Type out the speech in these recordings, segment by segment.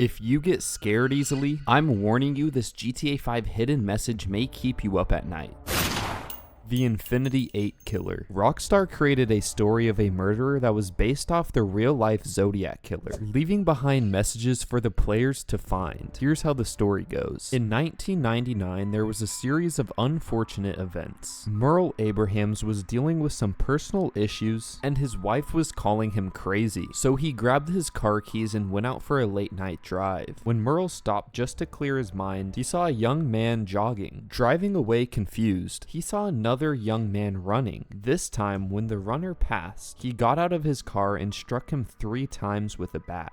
If you get scared easily, I'm warning you, this GTA 5 hidden message may keep you up at night. The Infinity 8 Killer. Rockstar created a story of a murderer that was based off the real-life Zodiac Killer, leaving behind messages for the players to find. Here's how the story goes. In 1999, there was a series of unfortunate events. Merle Abrahams was dealing with some personal issues, and his wife was calling him crazy, so he grabbed his car keys and went out for a late-night drive. When Merle stopped just to clear his mind, he saw a young man jogging. Driving away confused, he saw another young man running. This time, when the runner passed, he got out of his car and struck him 3 times with a bat.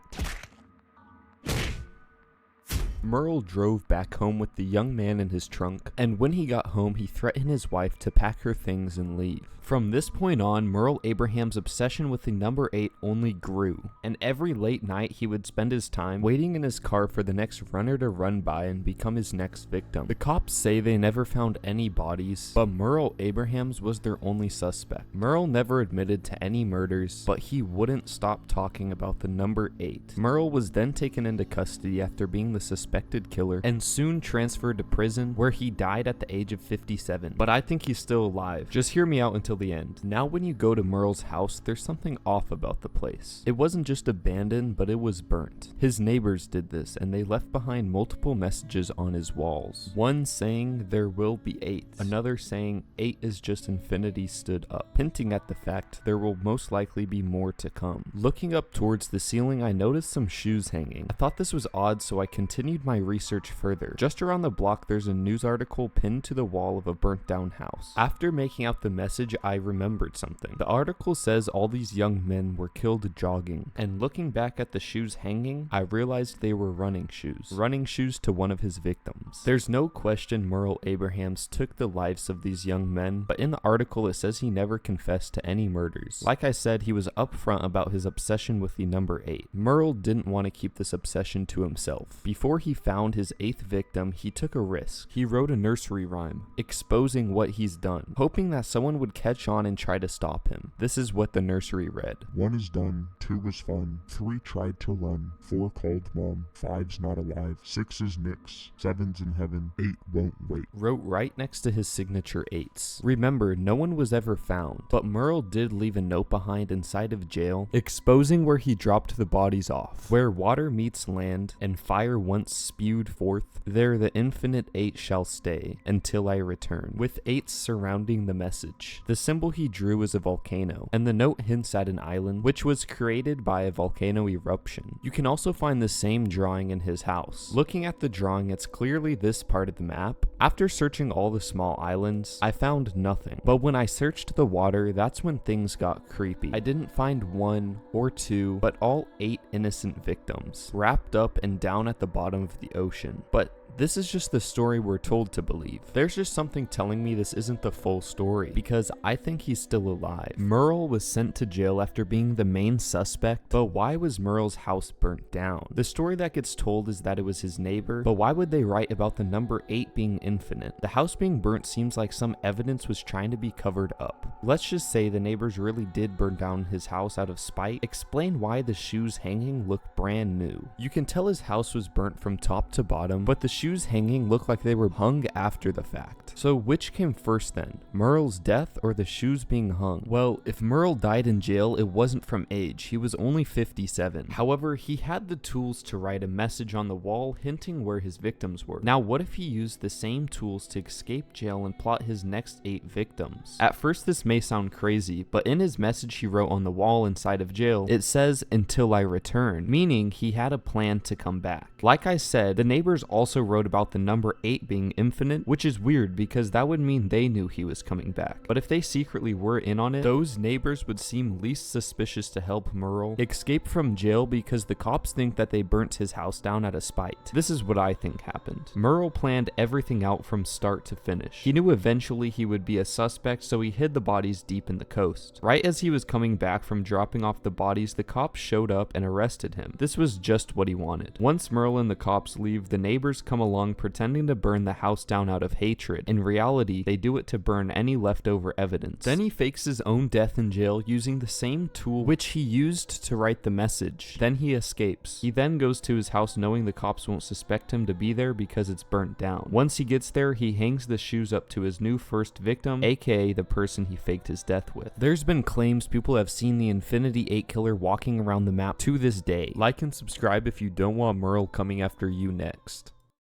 Merle drove back home with the young man in his trunk, and when he got home, he threatened his wife to pack her things and leave. From this point on, Merle Abraham's obsession with the number 8 only grew, and every late night he would spend his time waiting in his car for the next runner to run by and become his next victim. The cops say they never found any bodies, but Merle Abraham's was their only suspect. Merle never admitted to any murders, but he wouldn't stop talking about the number 8. Merle was then taken into custody after being the suspected killer, and soon transferred to prison, where he died at the age of 57. But I think he's still alive. Just hear me out until the end. Now when you go to Merle's house, there's something off about the place. It wasn't just abandoned, but it was burnt. His neighbors did this, and they left behind multiple messages on his walls. One saying, "There will be 8." Another saying, "8 is just infinity stood up," hinting at the fact there will most likely be more to come. Looking up towards the ceiling, I noticed some shoes hanging. I thought this was odd, so I continued my research further. Just around the block, there's a news article pinned to the wall of a burnt down house. After making out the message, I remembered something. The article says all these young men were killed jogging, and looking back at the shoes hanging, I realized they were running shoes to one of his victims. There's no question Merle Abrahams took the lives of these young men, but in the article it says he never confessed to any murders. Like I said, he was upfront about his obsession with the number 8. Merle didn't want to keep this obsession to himself. Before he found his 8th victim, he took a risk. He wrote a nursery rhyme, exposing what he's done, hoping that someone would catch on and try to stop him. This is what the nursery read. 1 is done, 2 was fun, 3 tried to run, 4 called mom, 5's not alive, 6 is nix, 7's in heaven, 8 won't wait. Wrote right next to his signature 8s. Remember, no one was ever found, but Merle did leave a note behind inside of jail, exposing where he dropped the bodies off. Where water meets land, and fire once spewed forth, there the infinite 8 shall stay, until I return. With 8s surrounding the message. The symbol he drew is a volcano, and the note hints at an island, which was created by a volcano eruption. You can also find the same drawing in his house. Looking at the drawing, it's clearly this part of the map. After searching all the small islands, I found nothing. But when I searched the water, that's when things got creepy. I didn't find 1 or 2, but all 8 innocent victims, wrapped up and down at the bottom of the ocean. But this is just the story we're told to believe. There's just something telling me this isn't the full story, because I think he's still alive. Merle was sent to jail after being the main suspect, but why was Merle's house burnt down? The story that gets told is that it was his neighbor, but why would they write about the number 8 being infinite? The house being burnt seems like some evidence was trying to be covered up. Let's just say the neighbors really did burn down his house out of spite. Explain why the shoes hanging look brand new. You can tell his house was burnt from top to bottom, but the shoes hanging look like they were hung after the fact. So which came first then? Merle's death or the shoes being hung? Well, if Merle died in jail, it wasn't from age. He was only 57. However, he had the tools to write a message on the wall hinting where his victims were. Now, what if he used the same tools to escape jail and plot his next 8 victims? At first, this may sound crazy, but in his message he wrote on the wall inside of jail, it says, "Until I return," meaning he had a plan to come back. Like I said, the neighbors also wrote about the number 8 being infinite, which is weird because that would mean they knew he was coming back. But if they secretly were in on it, those neighbors would seem least suspicious to help Merle escape from jail because the cops think that they burnt his house down out of spite. This is what I think happened. Merle planned everything out from start to finish. He knew eventually he would be a suspect, so he hid the body bodies deep in the coast. Right as he was coming back from dropping off the bodies, the cops showed up and arrested him. This was just what he wanted. Once Merle and the cops leave, the neighbors come along pretending to burn the house down out of hatred. In reality, they do it to burn any leftover evidence. Then he fakes his own death in jail using the same tool which he used to write the message. Then he escapes. He then goes to his house knowing the cops won't suspect him to be there because it's burnt down. Once he gets there, he hangs the shoes up to his new first victim, aka the person he faked his death with. There's been claims people have seen the Infinity 8 killer walking around the map to this day. Like and subscribe if you don't want Merle coming after you next.